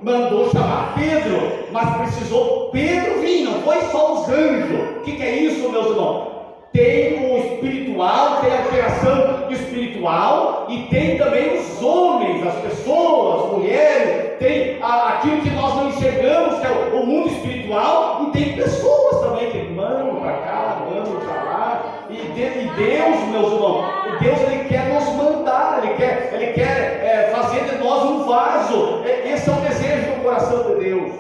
mandou chamar Pedro, mas precisou Pedro vir, não foi só os anjos. O que é isso, meus irmãos? Tem o espiritual, tem a operação espiritual, e tem também os homens, as pessoas, as mulheres, tem aquilo que nós não enxergamos, que é o mundo espiritual, e tem pessoas também que mandam para cá, mandam para lá, e Deus, meus irmãos, Deus, Ele quer nos mandar, Ele quer fazer de nós um vaso. Esse é o desejo do coração de Deus.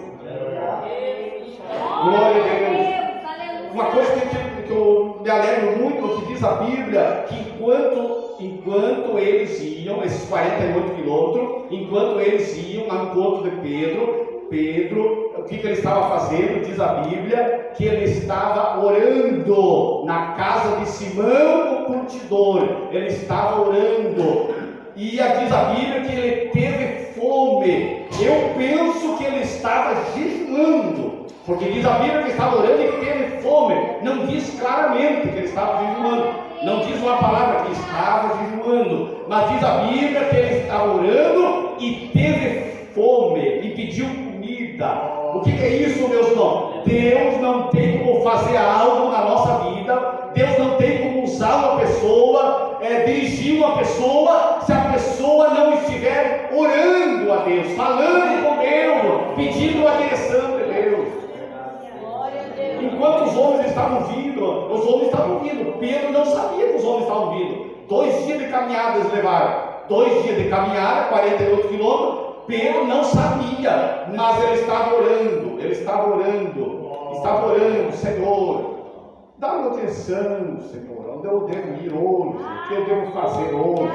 Glória a Deus. Uma coisa que eu me alegro muito, o que diz a Bíblia, que enquanto eles iam, esses 48 quilômetros, enquanto eles iam ao encontro de Pedro, o que ele estava fazendo? Diz a Bíblia que ele estava orando na casa de Simão o curtidor. Ele estava orando, e diz a Bíblia que ele teve fome. Eu penso que ele estava jejuando, porque diz a Bíblia que estava orando e teve fome. Não diz claramente que ele estava jejuando, não diz uma palavra que estava jejuando, mas diz a Bíblia que ele estava orando e teve fome e pediu comida. O que é isso, meus irmãos? Deus não tem como fazer algo na nossa vida, Deus não tem como usar uma pessoa, dirigir uma pessoa, se a pessoa não estiver orando a Deus, falando com Deus, pedindo a direção de Deus. Enquanto os homens estavam vindo, Pedro não sabia que os homens estavam vindo. 2 dias de caminhada eles levaram, 2 dias de caminhada, 48 quilômetros. Pedro não sabia, mas ele estava orando, Senhor, dá-me atenção, Senhor, onde eu devo ir hoje, o que eu devo fazer hoje,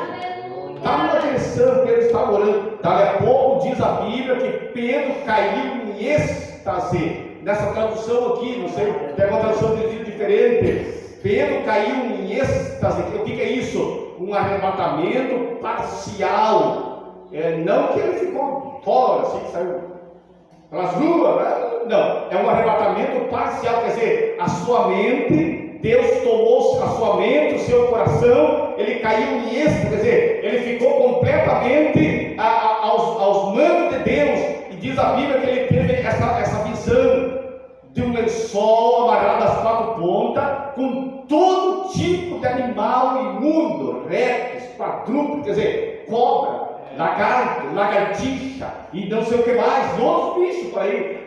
dá-me atenção. Pedro estava orando. Dali a pouco diz a Bíblia que Pedro caiu em êxtase. Nessa tradução aqui, não sei, tem uma tradução diferente. Pedro caiu em êxtase. O que é isso? Um arrebatamento parcial. Não que ele ficou fora, assim, que saiu pelas ruas, né? Não, é um arrebatamento parcial, quer dizer, a sua mente, Deus tomou a sua mente, o seu coração, ele caiu em êxtase, quer dizer, ele ficou completamente aos mandos de Deus, e diz a Bíblia que ele teve essa visão de um lençol amarrado às 4 pontas, com todo tipo de animal imundo, répteis, quadrúpedes, quer dizer, cobra, lagarto, lagartixa e não sei o que mais, outros bichos por aí,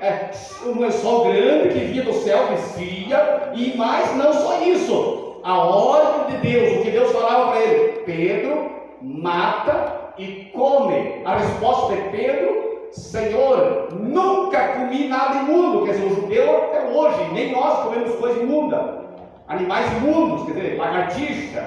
um lençol grande que vinha do céu, descia, e mais não só isso, a ordem de Deus, o que Deus falava para ele: Pedro, mata e come. A resposta de Pedro: Senhor, nunca comi nada imundo. Quer dizer, o judeu até hoje, nem nós comemos coisa imunda, animais imundos, quer dizer, lagartixa,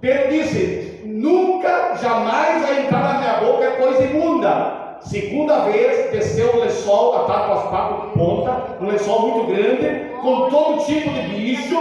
Pedro disse: nunca, jamais vai entrar na minha boca coisa imunda. Segunda vez, desceu o lençol atado com as 4 pontas, um lençol muito grande, com todo tipo de bicho.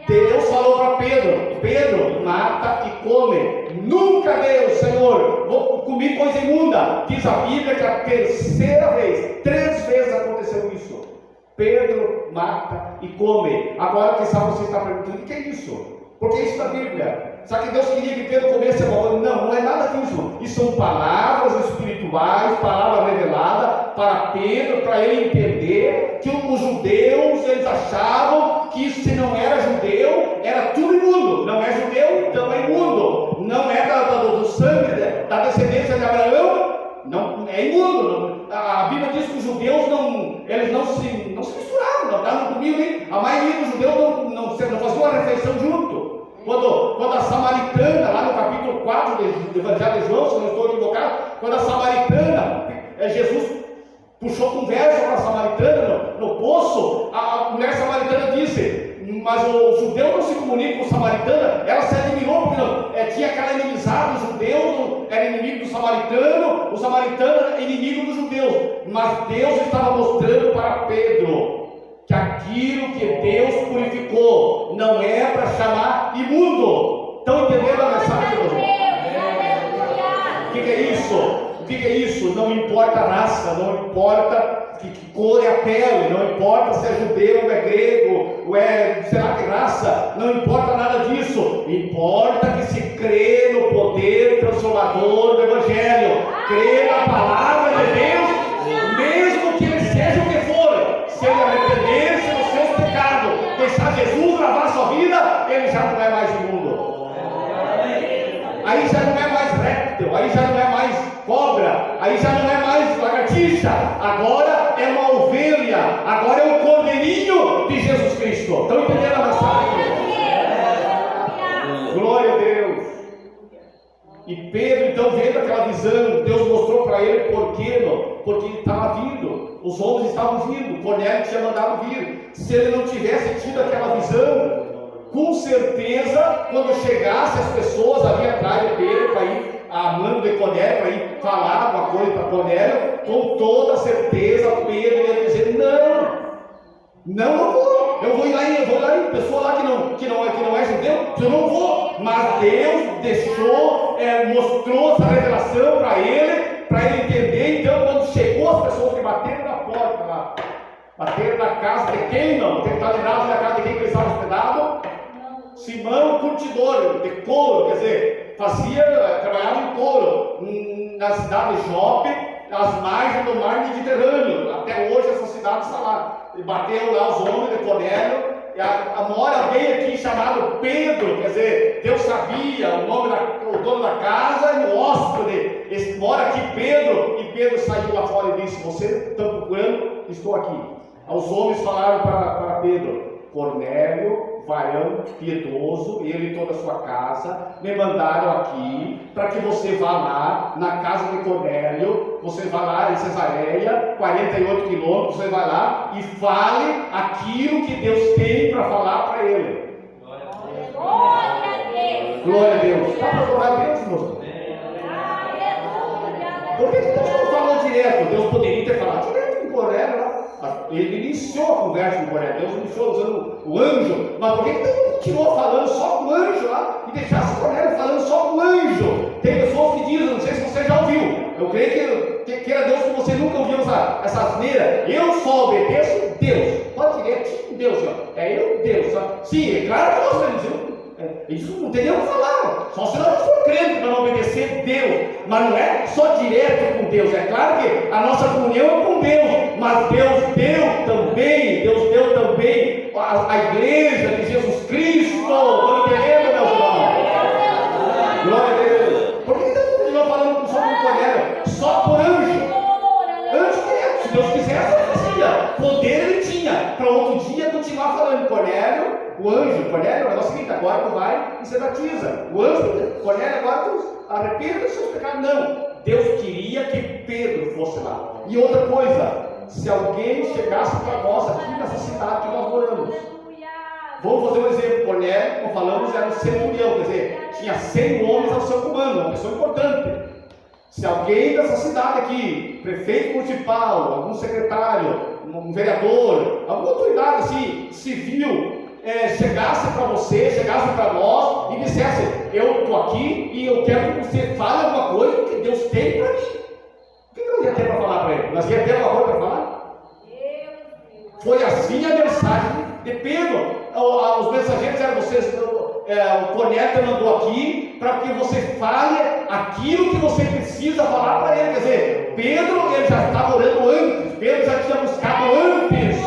Deus falou para Pedro: Pedro, mata e come. Nunca, Deus, Senhor, vou comer coisa imunda. Diz a Bíblia que a terceira vez, 3 vezes aconteceu isso. Pedro mata e come. Agora, quem sabe você está perguntando: o que é isso? Porque isso na Bíblia. Sabe que Deus queria que Pedro comesse a bola? Não, não é nada disso. Isso são palavras espirituais, palavras reveladas para Pedro, para ele entender que os judeus, eles achavam que isso, se não era judeu, era tudo imundo. Não é judeu, então é imundo. Não é do sangue, da descendência de Abraão, não é imundo. A Bíblia diz que os judeus não se misturavam, não comiam nem. A maioria dos judeus não faziam uma refeição junto. Quando a samaritana, lá no capítulo 4 do Evangelho de João, se não estou equivocado, quando a samaritana, Jesus puxou conversa com a samaritana no poço, a mulher samaritana disse: mas o judeu não se comunica com o samaritano. Ela se admirou porque tinha aquela inimizade, o judeu era inimigo do samaritano, o samaritano era inimigo dos judeus. Mas Deus estava mostrando para Pedro que aquilo que Deus purificou não é para chamar imundo. Estão entendendo a mensagem, meu irmão? O que é isso? O que é isso? Não importa a raça, não importa que cor é a pele, não importa se é judeu ou é grego, ou é, sei lá, que raça, não importa nada disso. Importa que se crê no poder transformador do Evangelho, crê na palavra de Deus, mesmo que ele seja o que for. Se ele arrepender-se dos seus pecados, deixar Jesus lavar a sua vida, ele já não é mais imundo. Aí já não é mais réptil, aí já não é mais cobra, aí já não é mais lagartixa, agora é uma ovelha, agora é um cordeirinho de Jesus Cristo. Estão entendendo a mensagem? Glória a Deus. E Pedro, então, vendo aquela visão, Deus mostrou para ele porque ele estava vindo, os homens estavam vindo, Cornélio tinha mandado vir. Se ele não tivesse tido aquela visão, com certeza, quando chegasse as pessoas ali atrás de Pedro para ir a mano de Cornélio, para ir falar uma coisa para Cornélio, com toda certeza Pedro ia dizer: não vou, eu vou ir lá, pessoa lá que não é judeu, eu não vou. Mas Deus deixou, mostrou essa revelação para ele entender. Então, quando chegou, as pessoas que bateram na porta lá, bateram na casa de quem? Não, tem que estar lembrado da casa de quem que eles estavam hospedados? Simão, curtidor de couro, quer dizer, trabalhava em couro, na cidade de Jope, às margens do mar Mediterrâneo. Até hoje essa cidade está lá. E bateram lá os homens de Cornélio. Mora alguém aqui chamado Pedro, quer dizer, Deus sabia o dono da casa e o hóspede. Mora aqui Pedro, e Pedro saiu lá fora e disse: você está procurando? Estou aqui. Os homens falaram para Pedro: Cornélio, varão piedoso, ele e toda a sua casa, me mandaram aqui para que você vá lá na casa de Cornélio, você vá lá em Cesareia, 48 quilômetros, você vai lá e fale aquilo que Deus tem para falar para ele. Glória a Deus! Glória a Deus! Está para adorar a Deus, moço? Por que Deus não falou direto? Deus poderia ter falado direto com Cornélio lá. Ele iniciou a conversa com Cornélio, Deus iniciou usando o anjo, mas por que Deus não continuou falando só com o anjo lá e deixasse Cornélio falando só com o anjo? Tem pessoas que dizem, não sei se você já ouviu, eu creio que era Deus que você nunca ouviu essa asneira: eu só obedeço Deus. Pode direto, Deus, ó. Eu, Deus. Ó. Sim, é claro que nós temos. Eles não tem nem o que falar, só se nós for crente para não obedecer Deus. Mas não é só direto com Deus. É claro que a nossa comunhão é com Deus, mas Deus deu também a igreja de Jesus Cristo. Estão entendendo, meus irmãos? Glória a Deus. Por que Deus continua falando só com Cornélio? Só por anjo. Anjo querido, se Deus quisesse, ele fazia. Poder ele tinha para outro dia continuar falando. Cornélio, o anjo, Cornélio, é o seguinte: agora tu vai e se batiza. O anjo, Cornélio, agora tu arrependa dos seus pecados. Não, Deus queria que Pedro fosse lá. E outra coisa, se alguém chegasse para nós aqui nessa cidade que nós moramos, vamos fazer um exemplo. Cornélio, como falamos, era um centurião, quer dizer, tinha 100 homens ao seu comando, uma pessoa importante. Se alguém dessa cidade aqui, prefeito municipal, algum secretário, um vereador, alguma autoridade assim, civil, chegasse para você, chegasse para nós e dissesse: eu estou aqui e eu quero que você fale alguma coisa que Deus tem para mim. O que nós ia ter para falar para ele? Nós ia ter alguma coisa para falar? Foi assim a mensagem de Pedro. Os mensageiros eram vocês. O Cornélio mandou aqui para que você fale aquilo que você precisa falar para ele. Quer dizer, Pedro, ele já estava orando antes, Pedro já tinha buscado antes.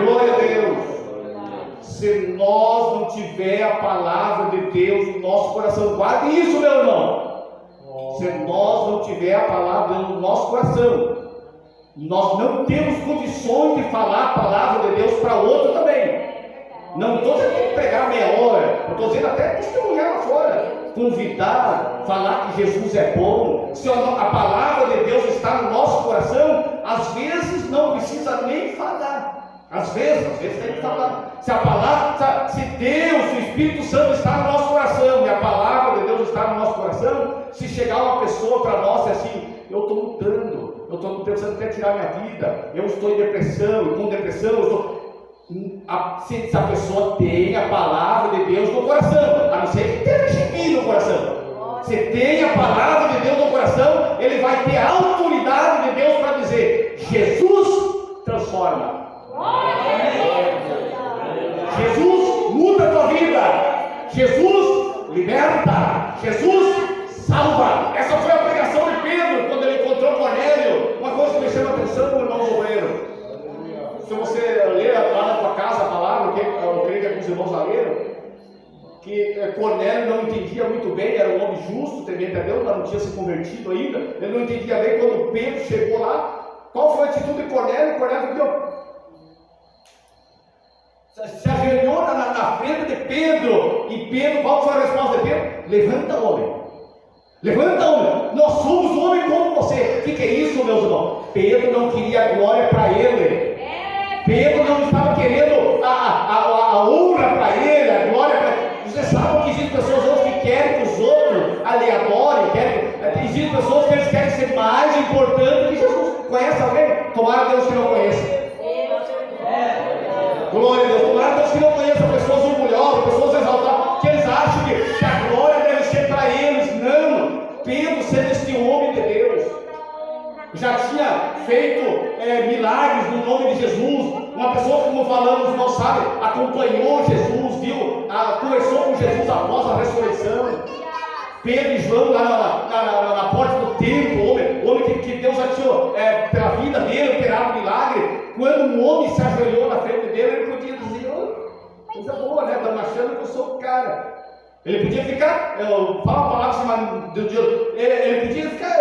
Glória a Deus. Se nós não tiver a palavra de Deus no nosso coração, guarde isso, meu irmão. Se nós não tiver a palavra no nosso coração, nós não temos condições de falar a palavra de Deus para outro também. Não estou dizendo que tem que pregar meia hora, eu estou dizendo até testemunhar lá fora, convidar, falar que Jesus é bom. Se a palavra de Deus está no nosso coração, às vezes não precisa nem falar. Às vezes tem que falar. Se a palavra, se Deus, o Espírito Santo está no nosso coração e a palavra de Deus está no nosso coração, se chegar uma pessoa para nós e assim: eu estou lutando, você não quer tirar minha vida, eu estou em depressão, e com depressão eu estou. Se a pessoa tem a palavra de Deus no coração, a não ser que tenha gibi no coração. Se tem a palavra de Deus no coração, ele vai ter a autoridade de Deus Cornélio não entendia muito bem, era um homem justo, temente a Deus, mas não tinha se convertido ainda. Ele não entendia bem. Quando Pedro chegou lá, qual foi a atitude de Cornélio? Cornélio se ajoelhou na frente de Pedro. E Pedro, qual foi a resposta de Pedro? Levanta, homem. Levanta, homem. Nós somos homem como você. O que é isso, meus irmãos? Pedro não queria glória para ele. Pedro não estava querendo a honra para ele, a glória para ele. Você sabe que existem pessoas hoje que querem que os outros ali adorem, existem pessoas que eles querem ser mais importantes que Jesus. Conhece alguém? Tomara a Deus que não conheça. Glória a Deus. Tomara a Deus que não conheça pessoas orgulhosas, pessoas exaltadas, que eles acham que a glória deve ser para eles. Não. Pedro, sendo este homem de Deus, já tinha feito milagres no nome de Jesus. Uma pessoa, como falamos, não sabe, acompanhou Jesus, viu, conversou com Jesus após a ressurreição. Pedro e João lá na porta do templo, homem que Deus já tinha, pela vida dele, operado milagre. Quando um homem se ajoelhou na frente dele, ele podia dizer: coisa boa, né? Estão achando que eu sou o cara. Ele podia ficar, fala a palavra assim, do Deus, ele podia ficar,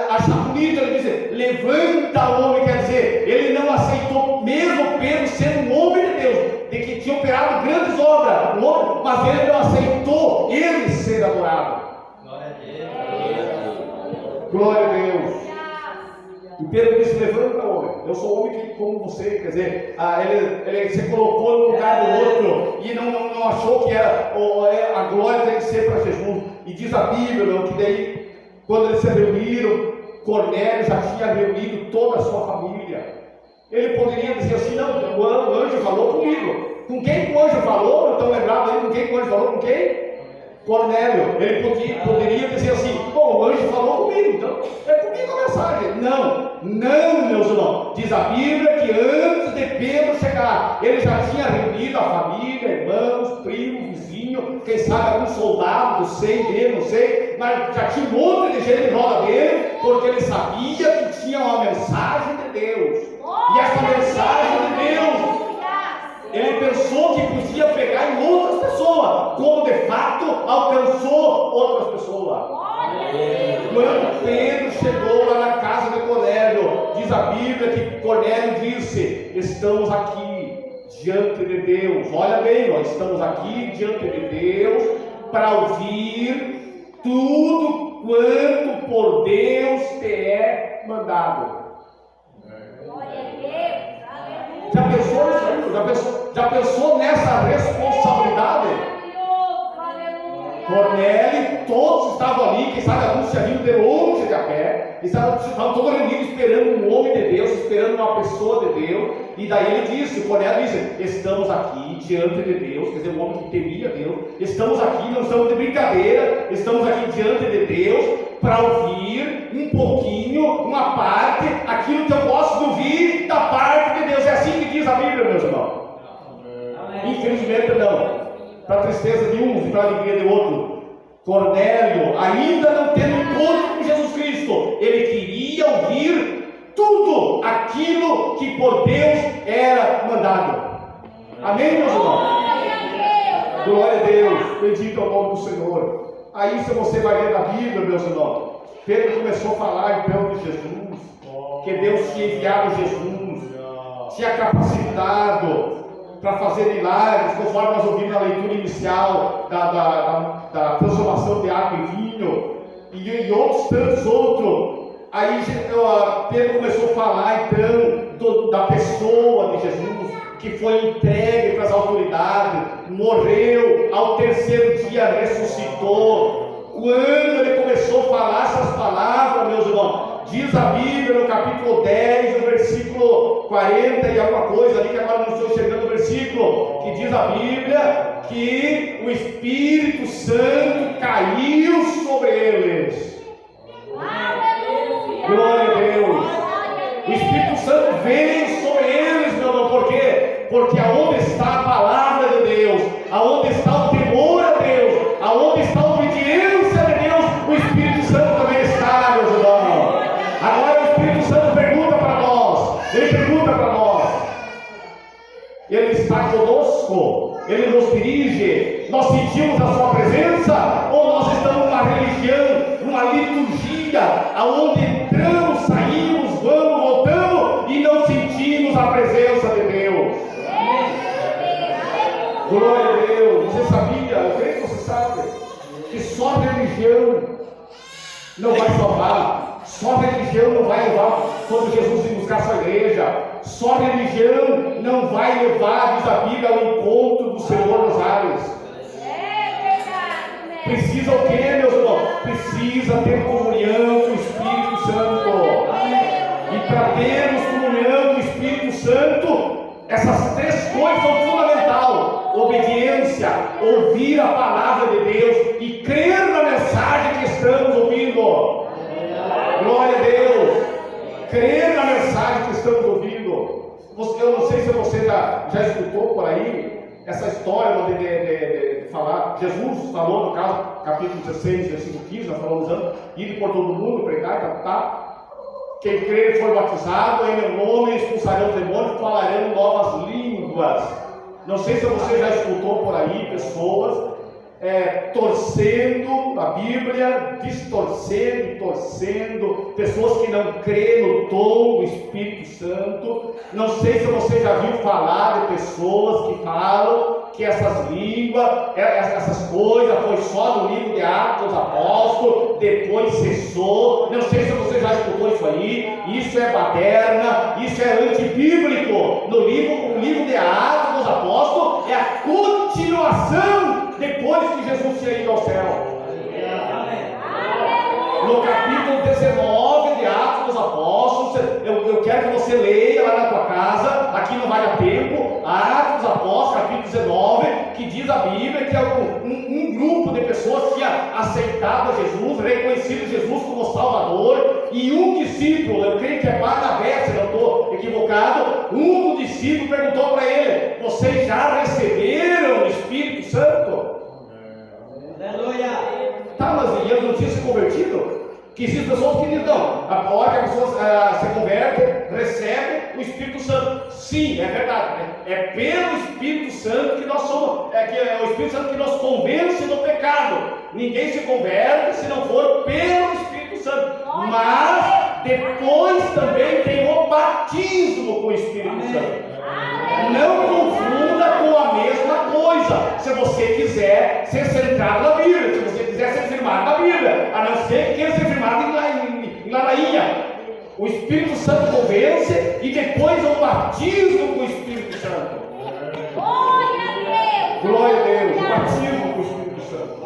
achar bonito, ele dizer: levanta o homem, quer dizer, ele não aceitou, mesmo Pedro sendo um homem de Deus, de que tinha operado grandes obras, mas ele não aceitou ele ser adorado. Glória a Deus. Glória a Deus. E Pedro disse: levanta, homem, eu sou homem que, como você, quer dizer, ele se colocou no lugar do outro e não achou que a glória tem que ser para Jesus. E diz a Bíblia que daí, quando eles se reuniram, Cornélio já tinha reunido toda a sua família. Ele poderia dizer assim: não, o anjo falou comigo. Com quem o anjo falou? Estão lembrados aí com quem o anjo falou? Com quem? Cornélio. Ele poderia dizer assim: bom, o anjo falou comigo, então é comigo a mensagem. Não, meus irmãos. Diz a Bíblia que antes de Pedro chegar, ele já tinha reunido a família, irmãos, primos, vizinhos, quem sabe algum soldado, não sei, mas já tinha um monte de gente em roda dele, porque ele sabia que tinha uma mensagem de Deus. E essa mensagem de Deus, ele pensou que podia pegar em outras pessoas, como de fato alcançou outras pessoas. Quando Pedro chegou lá na casa de Cornélio, diz a Bíblia que Cornélio disse: estamos aqui diante de Deus. Olha bem, nós estamos aqui diante de Deus para ouvir tudo quanto por Deus te é mandado. Já pensou nisso aí? Já pensou nessa responsabilidade? Cornélio, todos estavam ali, quem sabe alguns tinham vindo de longe de a pé, estavam todos reunidos esperando um homem de Deus, esperando uma pessoa de Deus. E daí ele disse, Cornélio disse: estamos aqui diante de Deus, quer dizer, um homem que temia Deus, estamos aqui, não estamos de brincadeira, estamos aqui diante de Deus para ouvir um pouquinho, uma parte, aquilo que eu gosto de ouvir da parte de Deus. É assim que diz a Bíblia, meus irmãos. Infelizmente não. Para a tristeza de uns e para a alegria de outros, Cornélio, ainda não tendo encontro com Jesus Cristo, ele queria ouvir tudo aquilo que por Deus era mandado. Amém, meus irmãos? Glória a Deus, bendito é o nome do Senhor. Aí, se você vai ler na Bíblia, meus irmãos, Pedro começou a falar então de Jesus, que Deus tinha enviado Jesus, tinha capacitado para fazer milagres, conforme nós ouvimos na leitura inicial da transformação de água em vinho, e outros tantos outros. Aí Pedro começou a falar então da pessoa de Jesus, que foi entregue para as autoridades, morreu, ao terceiro dia ressuscitou. Quando ele começou a falar essas palavras, meus irmãos, diz a Bíblia no capítulo 10, no versículo 40 e alguma coisa ali, que agora não estou chegando no versículo, que diz a Bíblia que o Espírito Santo caiu sobre eles. Glória a Deus. O Espírito Santo veio sobre eles, meu irmão. Por quê? Porque aonde está a palavra de Deus, aonde está o temor a Deus, aonde está a obediência de Deus, o Espírito Santo também está, meus irmãos. Agora o Espírito Santo pergunta para nós, ele está conosco, ele nos dirige, nós sentimos a sua presença, ou nós estamos numa religião, numa liturgia, aonde entramos, saímos, vamos, voltamos e não sentimos a presença de Deus. Glória a Deus. Você sabia, eu creio que você sabe, que só religião não vai salvar, só religião não vai levar quando Jesus vir buscar sua igreja, só religião não vai levar, diz a Bíblia, ao encontro do Senhor nos ares. Precisa o que, meus irmãos? Precisa ter comunhão com o Espírito Santo. E para termos comunhão com o Espírito Santo, essas três coisas são fundamentais: obediência, ouvir a palavra de Deus e crer na mensagem que estamos ouvindo. Glória a Deus. Crer na mensagem que estamos ouvindo. Eu não sei se você já escutou por aí essa história de falar. Jesus falou, no caso, capítulo 16, versículo 15, nós falamos antes: ir por todo mundo, pregar, tá? Quem crer e for batizado, em meu nome expulsarão demônios e falarão novas línguas. Não sei se você já escutou por aí pessoas torcendo a Bíblia, distorcendo e torcendo, pessoas que não creem no dom do Espírito Santo. Não sei se você já viu falar de pessoas que falam que essas línguas, essas coisas foi só no livro de Atos dos Apóstolos, depois cessou. Não sei se você já escutou isso aí. Isso é baderna, isso é antibíblico. O livro de Atos dos Apóstolos é a continuação depois que Jesus tinha ido ao céu. No capítulo 19 de Atos dos Apóstolos, eu quero que você leia lá na tua casa, aqui não vai dar tempo. Atos dos Apóstolos, capítulo 19, que diz a Bíblia que um grupo de pessoas tinha aceitado Jesus, reconhecido Jesus como Salvador, e um discípulo, eu creio que é Barnabé, se não estou equivocado, um discípulo perguntou para ele: vocês já receberam o Espírito Santo? Aleluia! Tá, mas ele não tinha se convertido? Que existem pessoas que dizem: não, a hora que a pessoa se converte, recebe o Espírito Santo. Sim, é verdade, né? É pelo Espírito Santo que nós somos, é o Espírito Santo que nos convence do pecado. Ninguém se converte se não for pelo Espírito Santo. Mas depois também tem o batismo com o Espírito Santo. Não confunda com a mesma coisa. Se você quiser ser centrado na Bíblia, se você quiser ser firmado na Bíblia, a não ser que queira ser firmado em ladainha. O Espírito Santo convence e depois o batismo com o Espírito Santo. Glória a Deus. O batismo com o Espírito Santo.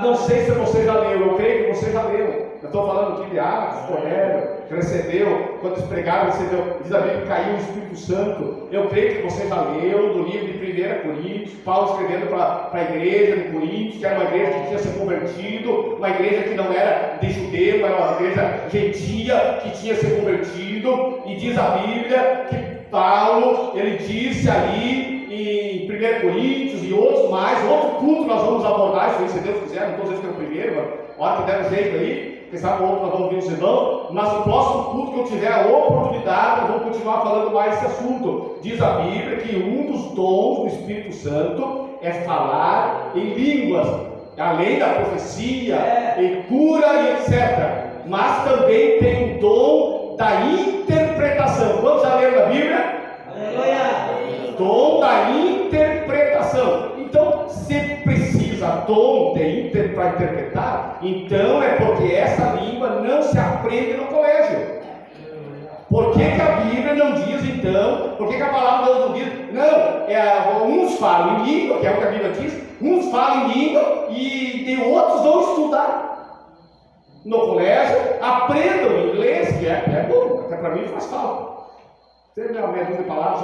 Não sei se você já leu, eu creio que você já leu. Eu estou falando aqui de Atos, Cornélio, que recebeu, quando eles pregaram, recebeu, diz a Bíblia que caiu o Espírito Santo. Eu creio que você já leu no livro de 1 Coríntios, Paulo escrevendo para a igreja de Coríntios, que era uma igreja que tinha se convertido, uma igreja que não era de judeu, era uma igreja gentia que tinha se convertido. E diz a Bíblia que Paulo, ele disse ali em 1 Coríntios e outros mais, outro culto nós vamos abordar isso aí, se Deus quiser. Não estou dizendo que é o primeiro, mas a hora que der um jeito aí, quem sabe o outro nós vamos ver os irmãos, mas no próximo culto que eu tiver a oportunidade, nós vamos continuar falando mais desse assunto. Diz a Bíblia que um dos dons do Espírito Santo é falar em línguas, além da profecia, em cura e etc. Mas também tem o dom da interpretação. Quantos já leram na Bíblia? Aleluia! Dom da interpretação. Então, se precisa dom para interpretar, então é porque essa língua não se aprende no colégio. Por que a Bíblia não diz então? Por que a palavra de Deus não diz? Não, uns falam em língua, que é o que a Bíblia diz, uns falam em língua e outros vão estudar no colégio, aprendam inglês, que é bom, até para mim faz falta. Tem meia dúzia de palavras,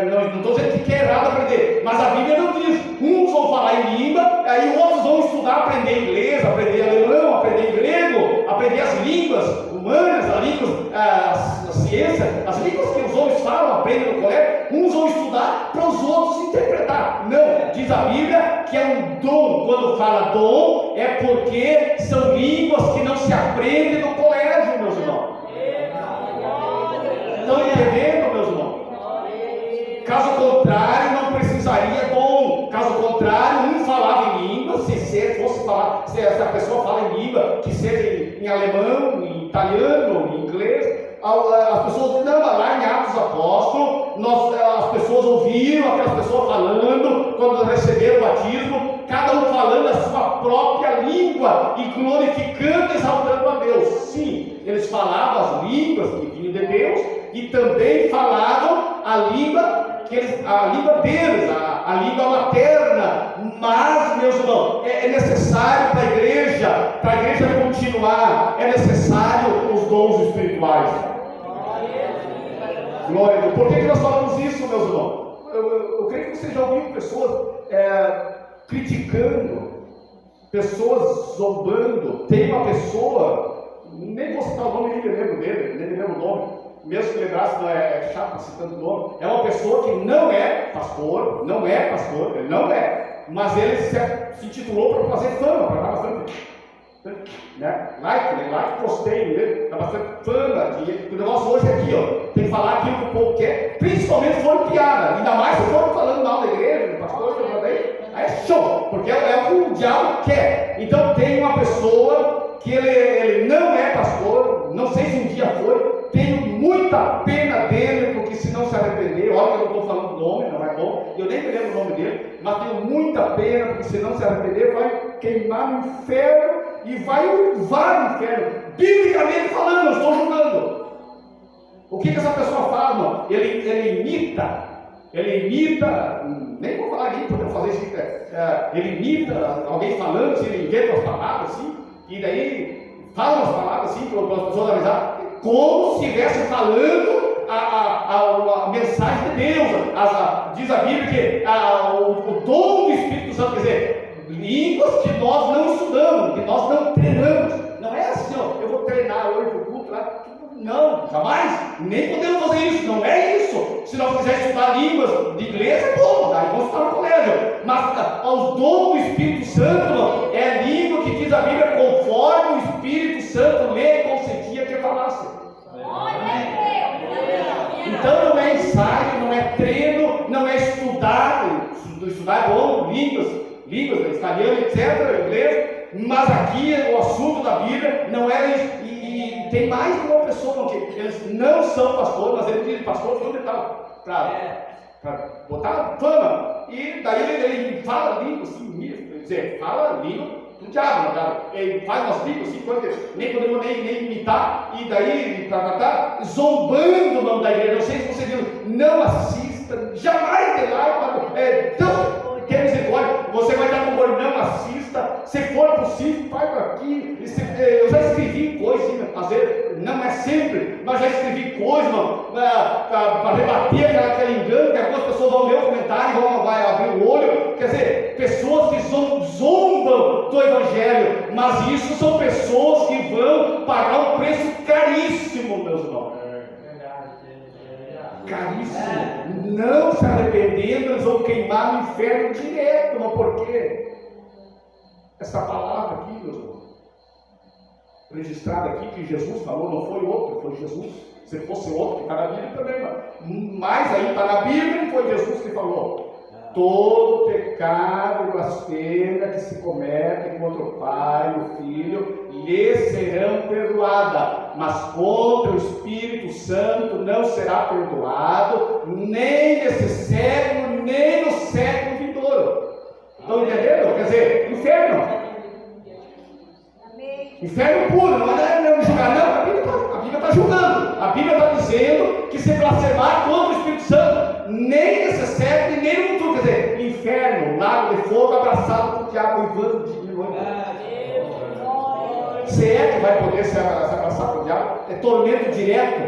não estou dizendo que é errado aprender, mas a Bíblia não diz. Uns vão falar em língua, aí outros vão estudar, aprender inglês, aprender alemão, aprender grego, aprender as línguas humanas, as línguas, a ciência, as línguas que os homens falam, aprendem no colégio. Uns vão estudar para os outros interpretar. Não, diz a Bíblia que é um dom. Quando fala dom, é porque são línguas que não se aprendem no colégio, meus irmãos. Estão entendendo, meus irmãos? Caso contrário, não precisaria dom se a pessoa fala em língua, que seja em alemão, em italiano, em inglês, as pessoas dizem, não, lá em Atos Apóstolos, as pessoas ouviram aquelas pessoas falando, quando receberam o batismo, cada um falando a sua própria língua, e glorificando e exaltando a Deus. Sim, eles falavam as línguas que vinham de Deus, e também falavam a língua deles, a língua materna. Mas, meus irmãos, é necessário para a igreja continuar, é necessário os dons espirituais. Glória a Deus. Por que nós falamos isso, meus irmãos? Eu creio que você já ouviu pessoas criticando, pessoas zombando. Tem uma pessoa, nem vou citar o nome, nem me lembro dele, nem me lembro o nome, mesmo que lembrasse, não é chato citando o nome. É uma pessoa que não é pastor, ele não é, mas ele se intitulou para fazer fama, para dar bastante, né? Like, postei nele, dá bastante fama. O negócio hoje é aqui, ó, tem que falar aquilo que o povo quer, principalmente se for piada, ainda mais se for falando mal da igreja, do pastor, aí é show, porque é o que o diabo quer. Então tem uma pessoa que ele não é pastor, não sei se um dia foi, tenho muita pena dele, porque se não se arrepender, olha que eu não estou falando o nome, não é bom, eu nem me lembro o nome dele, mas tenho muita pena, porque se não se arrepender, vai queimar no inferno e vai uivar no inferno, biblicamente falando, eu estou julgando. O que essa pessoa fala, irmão? Ele imita, nem vou falar aqui, podemos fazer isso, ele imita alguém falando, assim, ele inventa as palavras assim, e daí fala as palavras assim, para as pessoas analisar, como se estivesse falando a mensagem de Deus. Diz a Bíblia que o dom do Espírito Santo, quer dizer, línguas que nós não estudamos, que nós não treinamos. Não é assim, ó, eu vou treinar hoje o culto lá. Não, jamais, nem podemos fazer isso, não é isso. Se nós quisermos estudar línguas de inglês, é bom, daí vamos estudar no colégio. Mas os dons do Espírito Santo é língua que diz a Bíblia, conforme o Espírito Santo lhe concedia que falasse. Então não é ensaio, não é treino, não é estudar é bom, línguas, italiano, etc., inglês, mas aqui o assunto da Bíblia não era isso. E tem mais de uma pessoa, que eles não são pastores, mas ele diz pastor, tudo para botar fama. E daí ele fala língua assim, quer dizer, fala língua do diabo, ele faz umas línguas assim, coisa que nem podemos nem imitar, e daí está zombando o nome da igreja. Não sei se você viu, não assista, jamais de lá, tem misericórdia, você vai estar com o não assista, se for possível, vai para aqui. Eu já escrevi coisas, às vezes, não é sempre, mas já escrevi coisas, para rebater aquele engano, que algumas pessoas vão ler o comentário, vai abrir o olho. Quer dizer, pessoas que zombam do Evangelho, mas isso são pessoas que vão pagar um preço caríssimo, meus irmãos. Caríssimo. Não se arrependendo, eles vão queimar no inferno direto. Mas por quê? Essa palavra aqui, meus irmãos, registrada aqui, que Jesus falou, não foi outro, foi Jesus. Se fosse outro, que está na Bíblia também, mas aí está na Bíblia e foi Jesus que falou. Todo pecado e blasfêmia que se comete contra o Pai e o Filho lhe serão perdoadas, mas contra o Espírito Santo não será perdoado, nem nesse século, nem no século vindouro. Estão entendendo? Quer dizer, inferno. Inferno puro, não é julgar, não. A Bíblia está julgando. A Bíblia está dizendo que se blasfemar contra o Espírito Santo, nem nesse século e nem no futuro. Quer dizer, inferno, lago de fogo abraçado por diabo, uivando de noite. Se é que vai poder se abraçar por diabo, é tormento direto.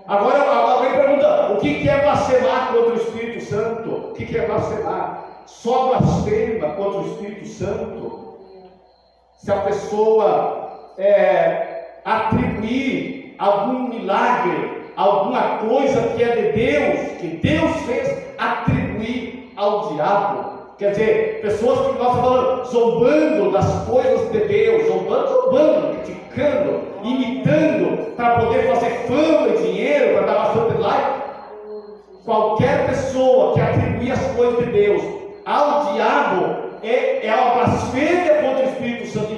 Agora alguém pergunta: o que é blasfemar contra o Espírito Santo? O que é blasfemar? Só blasfema contra o Espírito Santo se a pessoa atribuir algum milagre, alguma coisa que é de Deus, que Deus fez, atribuir ao diabo. Quer dizer, pessoas que nós estamos falando, zombando das coisas de Deus, zombando, criticando, imitando, para poder fazer fama e dinheiro, para dar bastante like. Qualquer pessoa que atribui as coisas de Deus ao diabo é uma blasfêmia contra o Espírito Santo.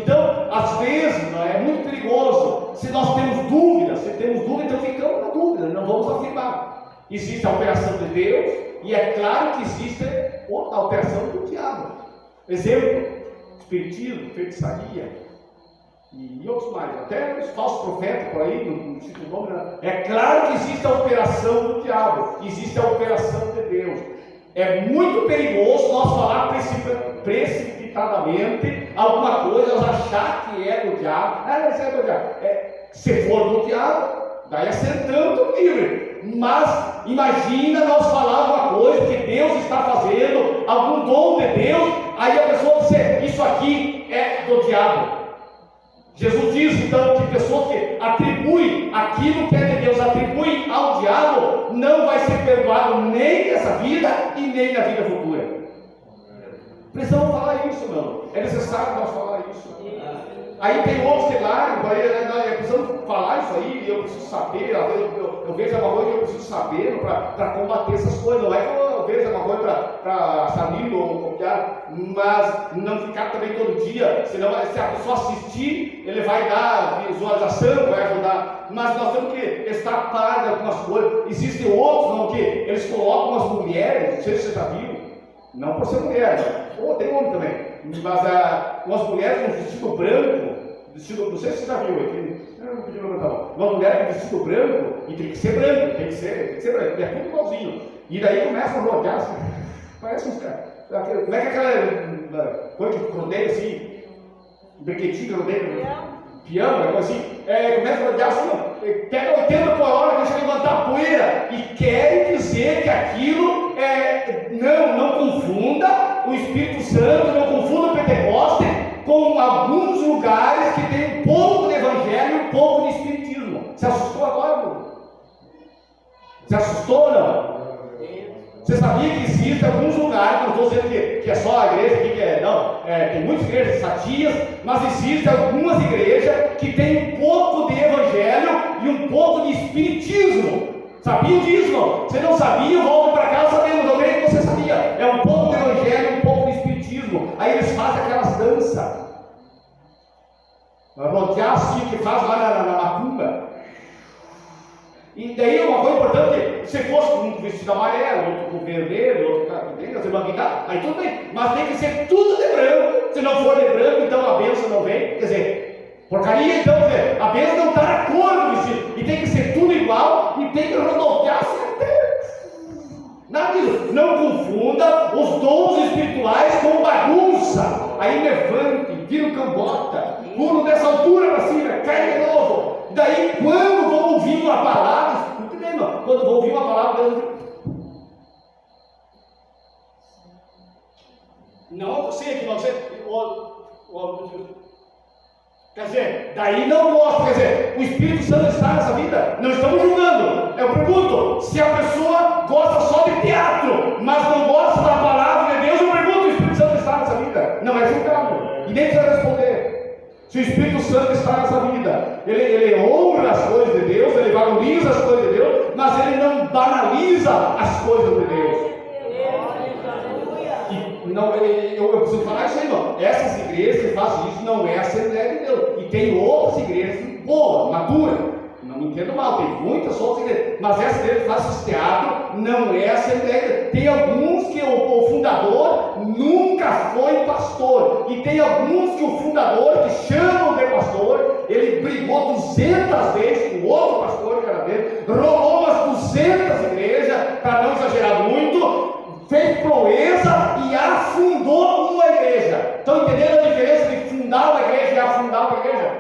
Não vamos afirmar. Existe a operação de Deus, e é claro que existe a operação do diabo. Exemplo: espiritismo, feitiçaria e outros mais, até os falsos profetas por aí, não cito o nome, né? É claro que existe a operação do diabo, existe a operação de Deus. É muito perigoso nós falar precipitadamente alguma coisa, nós achar que é do diabo. Isso é do diabo. Se for do diabo, daí acertando o livre. Mas imagina nós falar alguma coisa que Deus está fazendo, algum dom de Deus, aí a pessoa dizer: isso aqui é do diabo. Jesus diz então que pessoas que atribuem aquilo que é de Deus, atribuem ao diabo, não vai ser perdoado nem nessa vida e nem na vida futura. Precisamos falar isso, não. É necessário nós falar isso. Aí tem outros que lá, precisamos falar isso aí, eu preciso saber, às vezes eu vejo alguma coisa que eu preciso saber para combater essas coisas. Não é que eu vejo alguma coisa para saber ou copiar, mas não ficar também todo dia, senão se a pessoa assistir, ele vai dar visualização, vai ajudar. Mas nós temos que estar a par de algumas coisas. Existem outros, não, que eles colocam as mulheres, não sei se você já viu, não por ser mulher, tem homem também. Mas umas mulheres com vestido branco, não sei se você já viu aqui, uma mulher com vestido branco, e tem que ser branco, tem que ser branco, é tudo igualzinho. E daí começa a rodear assim, parece uns caras. Como é que aquela coisa que rodeia assim, brequetinho que rodeia, piano, algo assim, começa a rodear assim, pega 80 por hora, deixa levantar a poeira, e querem dizer que aquilo não confunda o Espírito Santo, não confunda o Pentecoste com alguns lugares que tem um pouco de Evangelho e um pouco de Espiritismo. Se assustou agora, irmão? Se assustou ou não? Você sabia que existem alguns lugares, não estou dizendo que é só a igreja aqui, tem muitas igrejas sadias, mas existem algumas igrejas que têm um pouco de Evangelho e um pouco de Espiritismo. Sabiam disso? Não? Você não sabia? Volta para casa sabendo, eu creio que você sabia. É um pouco de Evangelho e um pouco de Espiritismo. Aí eles fazem aquelas danças, rodear assim, que faz lá na macumba. E daí uma coisa importante, se fosse com um vestido amarelo, outro com vermelho, outro com guitarra, aí tudo bem, mas tem que ser tudo de branco. Se não for de branco, então a bênção não vem. Quer dizer, porcaria, então, a bênção não está na cor do vestido, e tem que ser tudo igual, e tem que rodopiar até. Nada disso. Não confunda os dons espirituais com bagunça. Aí levante, vira um cambota, pulo dessa altura para cima, cai de novo. Daí, quando vou ouvir uma palavra, escute bem, não. Quando vou ouvir uma palavra, Deus. Não, você aqui, não, você. Quer dizer, daí não mostra, quer dizer, o Espírito Santo está nessa vida. Não estamos julgando. Eu pergunto, se a pessoa gosta só de teatro, mas não gosta da palavra de Deus, eu pergunto, o Espírito Santo está nessa vida? Não é julgado, e nem precisa responder. Se o Espírito Santo está nessa vida, ele honra as coisas de Deus, ele valoriza as coisas de Deus, mas ele não banaliza as coisas de Deus. Eu preciso falar isso aí, não. Essas igrejas que fazem isso não é a Assembleia de Deus. E tem outras igrejas boas, maduras. Não me entendo mal, tem muitas outras igrejas. Mas essa igreja que faz esse teatro não é a Assembleia de Deus. Tem alguns que o fundador nunca foi pastor. E tem alguns que o fundador, que chamam de pastor, ele brigou 200 vezes com outro pastor que era dele, rolou umas 200 igrejas, para não exagerar muito, fez proeza e afundou uma igreja. Estão entendendo a diferença de fundar uma igreja e afundar uma igreja?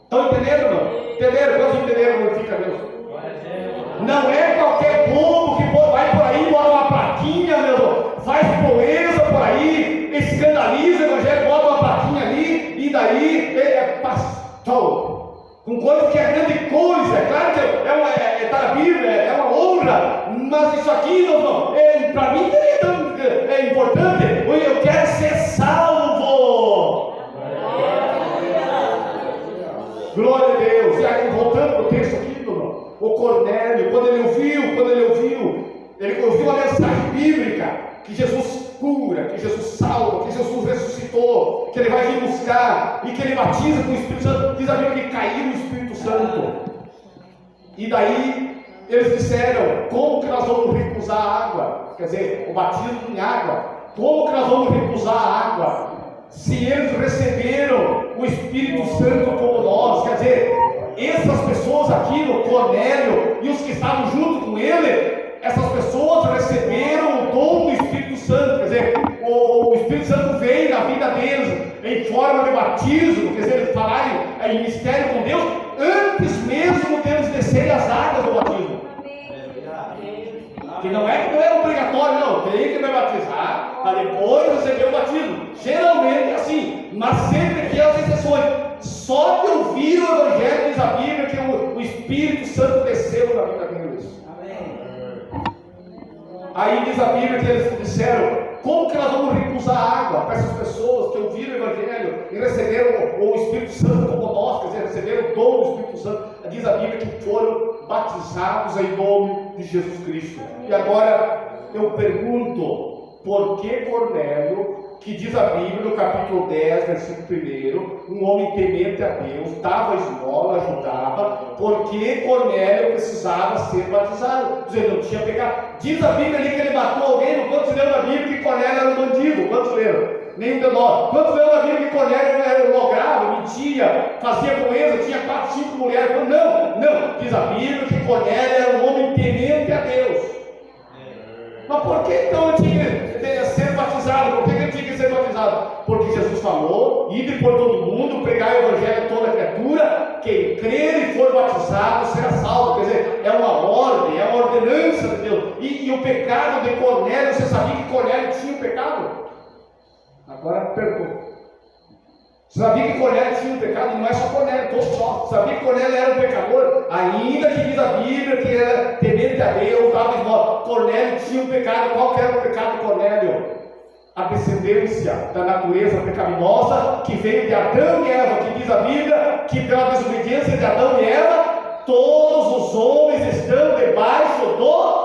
Estão entendendo, não? Entenderam? Quantos entenderam? Glorifica a Deus. Não é qualquer bobo que vai por aí, bota uma plaquinha, meu, faz proeza por aí, escandaliza o evangelho, bota uma plaquinha ali, e daí é pastor. Com coisa que é grande coisa, é claro que está na Bíblia, é uma honra, mas isso aqui, para mim é importante. Eu quero ser salvo. Glória a Deus. E aí, voltando para o texto aqui, o Cornélio, quando ele ouviu a mensagem bíblica, que Jesus cura, que Jesus salva, que Jesus ressuscitou, que ele vai vir buscar, e que ele batiza com o Espírito Santo, diz a Bíblia que caiu o Espírito Santo. E daí Eles disseram: como que nós vamos recusar a água? Quer dizer, o batismo em água. Como que nós vamos recusar a água? Se eles receberam o Espírito Santo como nós. Quer dizer, essas pessoas aqui, no Cornélio e os que estavam junto com ele, essas pessoas receberam o dom do Espírito Santo. Quer dizer, o Espírito Santo veio na vida deles em forma de batismo. Quer dizer, eles falaram em mistério com Deus antes mesmo deles descerem as águas do batismo. Que não é obrigatório, não. Tem que me batizar para depois receber o batismo. Geralmente é assim, mas sempre que há as exceções. Só de ouvir o Evangelho, diz a Bíblia, que o Espírito Santo desceu na vida deles. Aí diz a Bíblia que eles disseram: como que nós vamos recusar a água para essas pessoas que ouviram o Evangelho e receberam o Espírito Santo como nós, quer dizer, receberam o dom do Espírito Santo? Diz a Bíblia que foram batizados em nome de Jesus Cristo. E agora eu pergunto: por que Cornélio, que diz a Bíblia no capítulo 10, versículo 1, um homem temente a Deus, dava esmola, ajudava, por que Cornélio precisava ser batizado? Dizer, não tinha pecado. Diz a Bíblia ali que ele matou alguém. Quantos leram na Bíblia que Cornélio era um bandido? Quantos leram? Nenhum de nós. Quantos leram na Bíblia que Cornélio era lograva, mentia, fazia coisa, tinha 4, 5 mulheres? Não. Diz a Bíblia que Cornélio era um homem temente a Deus. Mas por que então ele tinha que ser batizado? Por que ele tinha que ser batizado? Porque Jesus falou: ide por todo mundo, pregai o Evangelho a toda criatura, quem crer e for batizado será salvo. Quer dizer, é uma ordem, é uma ordenança de Deus. E o pecado de Cornélio, você sabia que Cornélio tinha um pecado? Agora pergunta: você sabia que Cornélio tinha um pecado? E não é só Cornélio, todos nós. Sabia que Cornélio era um pecador? Ainda que diz a Bíblia que era temente a Deus, dava esmola. Cornélio tinha um pecado. Qual que era o pecado de Cornélio? A descendência da natureza pecaminosa que veio de Adão e Eva, que diz a Bíblia que pela desobediência de Adão e Eva, todos os homens estão debaixo do...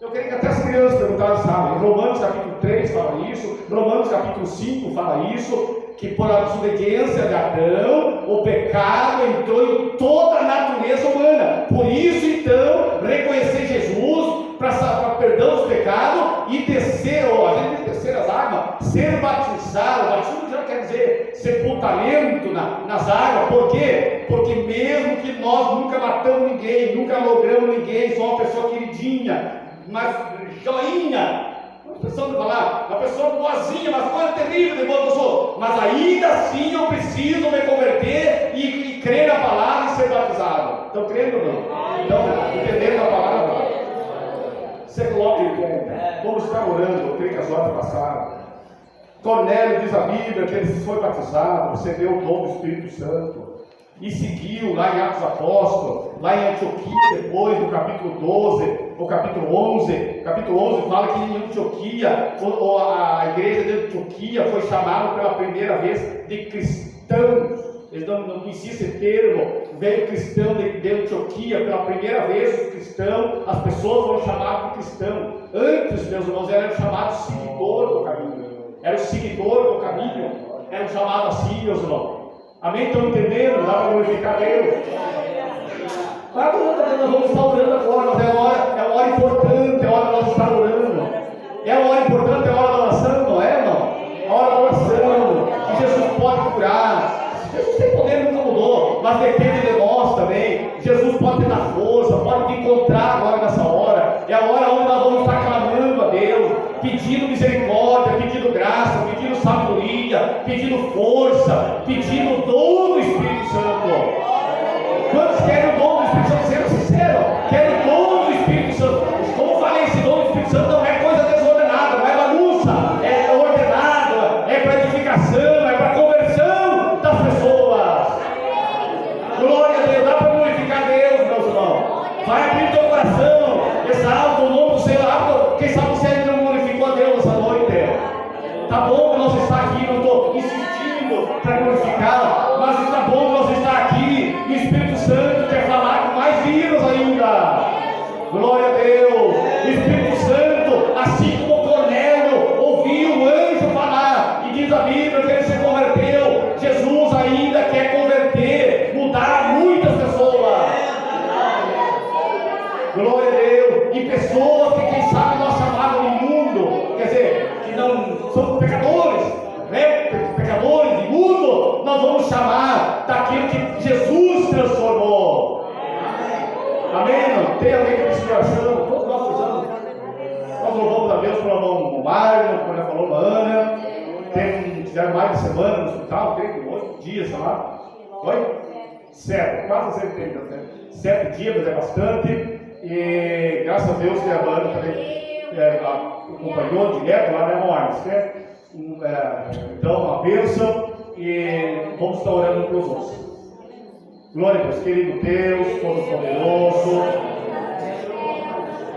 Eu queria que até as crianças perguntaram, sabe? Em Romanos capítulo 3 fala isso, Romanos capítulo 5 fala isso, que por a desobediência de Adão, o pecado entrou em toda a natureza humana. Por isso, então, reconhecer Jesus para perdão dos pecados e descer, a gente tem que descer as águas, ser batizado. O batismo já quer dizer sepultamento nas águas. Por quê? Porque mesmo que nós nunca matamos ninguém, nunca logramos ninguém, só uma pessoa queridinha, mas joinha, não precisamos falar, uma pessoa boazinha, mas coisa terrível de boa pessoa, mas ainda assim eu preciso me converter e crer na palavra e ser batizado. Estão crendo ou não? Então, entendendo a palavra, você coloca em conta. Vamos estar orando, eu creio que as horas passaram. Cornélio, diz a Bíblia que ele foi batizado, recebeu o dom do Espírito Santo e seguiu lá em Atos Apóstolos, lá em Antioquia, depois no capítulo 12, ou capítulo 11. Capítulo 11 fala que em Antioquia, a igreja de Antioquia foi chamada pela primeira vez de cristãos. Eles não conheciam esse termo, veio cristão de Antioquia, pela primeira vez os cristãos, as pessoas foram chamadas de cristão. Antes, meus irmãos, eram chamados seguidor do caminho, era o seguidor do caminho, eram chamados assim, meus irmãos. Amém? Estão entendendo? Dá para glorificar Deus? Claro, nós vamos estar orando agora, mas é uma hora importante, é a hora de nós estar orando. É uma hora importante, é a hora da oração, não é, irmão? A hora da oração, que Jesus pode curar. Jesus tem poder, nunca mudou, mas depende de nós também. Jesus pode te dar força, pode te encontrar agora nessa hora. É a hora onde nós vamos estar clamando a Deus, pedindo misericórdia, pedindo graça, pedindo sabedoria, pedindo força, pedindo o dom do Espírito Santo. Quantos querem o dom do Espírito Santo? Sendo sincero, querem o dom do Espírito Santo. Como eu falei, esse dom do Espírito Santo não é coisa desordenada, não é bagunça, é ordenado, é para edificação, é para conversão das pessoas. Glória a Deus, dá para glorificar Deus, meus irmãos. Vai abrir teu coração, exalta o nome do Senhor. Quem sabe você ainda não glorificou a Deus essa noite? Tá bom que nós estamos aqui, não estou insistindo para glorificar. chamar daquilo que Jesus transformou. Amém? Não? Tem alguém que tem esse coração? Todos nós precisamos. Nós louvamos a Deus pela mão Mário, como ela falou, Ana. Tiveram mais de semana no hospital, tem 8 dias, sei lá. Foi? 7, quase 7 dias, né? 7 dias, mas é bastante. E graças a Deus que a Ana também acompanhou direto lá, né, Moarnes? Então, uma bênção e vamos estar orando pelos outros. Glória a Deus, querido Deus, Todo-Poderoso,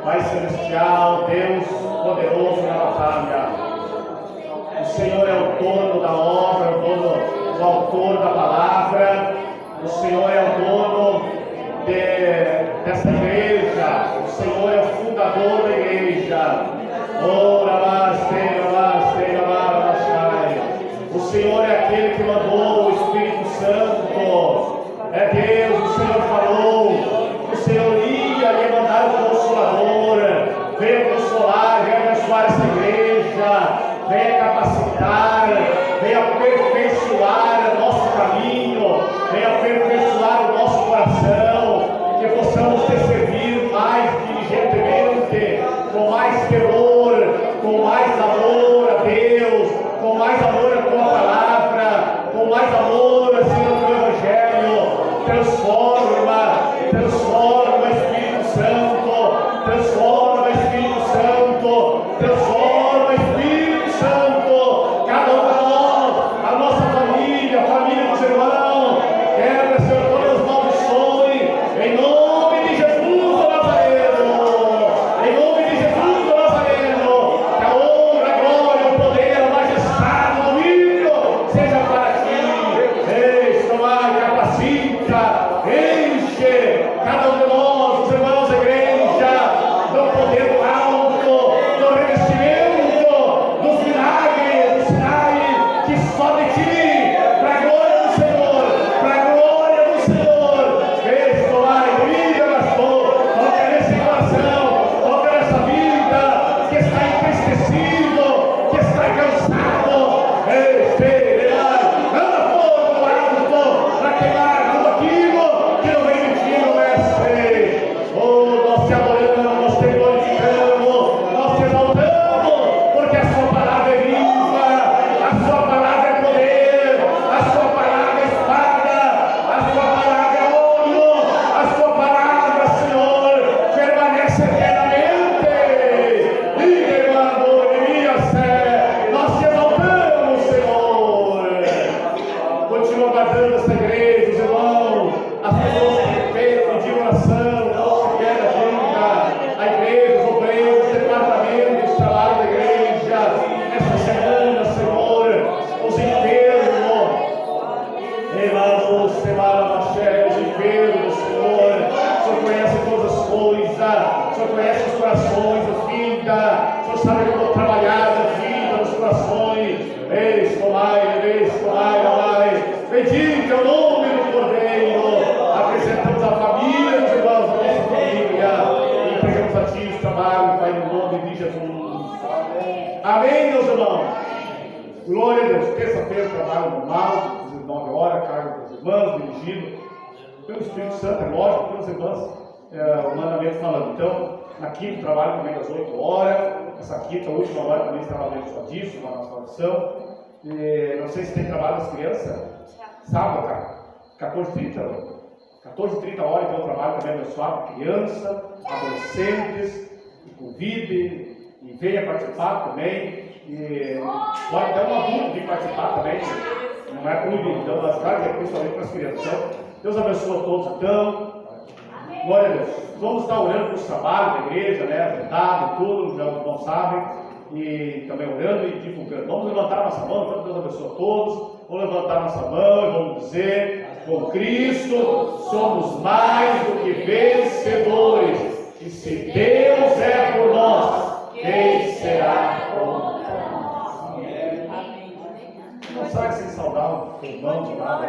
Pai Celestial, Deus poderoso na batalha. O Senhor é o dono da obra, o autor da palavra. O Senhor é o dono dessa igreja. O Senhor é o fundador da igreja. O Senhor é aquele que mandou o Espírito Santo. É Deus, o Senhor falou. O Senhor ia mandar o Consolador. Venha consolar, venha abençoar essa igreja. Venha capacitar, venha aperfeiçoar nosso caminho, venha aperfeiçoar o nosso coração, que possamos te servir mais diligentemente, com mais temor, com mais amor a Deus, com mais amor a tua palavra, com mais amor, Senhor, ao teu Evangelho. Transforma, Espírito Santo, transforma, Espírito Santo, transforma, Espírito Santo, cada um de nós, a nossa família, a família dos irmãos, quebra, Senhor, todas as maldições, em nome de Jesus do Nazareno, em nome de Jesus do Nazareno, que a honra, a glória, o poder, a majestade, o domínio seja para ti. Tomai, capacita, enche cada um de nós, os irmãos da igreja, do poder do alto, do revestimento, dos milagres, dos sinais, que só de ti, para a glória do Senhor, para a glória do Senhor. Tomai, brilha, pastor, toca nesse coração, toca nessa vida, que está entristecido, que está cansado. Anda fogo do alto, para queimar tudo aquilo que não vem de ti, mestre. Nós te adoramos, nós te glorificamos, nós te exaltamos, porque a sua palavra é viva, a sua palavra é poder, a sua palavra é espada, a sua palavra é olho, a sua palavra, Senhor, permanece eternamente. Nós te exaltamos, Senhor. Continua guardando essa igreja, os irmãos, as pessoas que pediram oração, não se quer ajuda, a igreja, os obreiros, os departamentos, o trabalho da igreja, essa semana, Senhor, os enfermos, os enfermos, Senhor, o Senhor conhece todas as coisas, o Senhor conhece os corações, a vida, o Senhor sabe como trabalhar na vida, nos corações. Bendito é o nome do Cordeiro. Apresentamos a família dos irmãos da nossa família e entregamos a ti o trabalho, Pai, no nome de Jesus. Amém, meus irmãos. Glória a Deus. Terça-feira, trabalho normal, 19 horas, cargo dos irmãos, dirigido pelo Espírito Santo, é lógico, pelas irmãs, o mandamento falando. Então, na quinta, trabalho também às 8 horas. Essa quinta, a última hora, também trabalhamos só disso, na nossa oração. Não sei se tem trabalho das crianças. Sábado, cara, 14h30 horas, então trabalho também abençoado, criança, adolescentes, convide e venha participar também. E pode ter um adulto vir participar também, não é clube, então, das casas, é principalmente para as crianças. Então, Deus abençoe a todos, então. Glória a Deus. Vamos estar orando por os trabalhos da igreja, né? Ajuntado, tudo, já os irmãos sabem. E também orando e divulgando. Vamos levantar nossa mão, então Deus abençoe a todos. Vamos levantar nossa mão e vamos dizer: com Cristo somos mais do que vencedores. E se Deus é por nós, quem será contra nós? Não sai sem saudar o irmão de nada.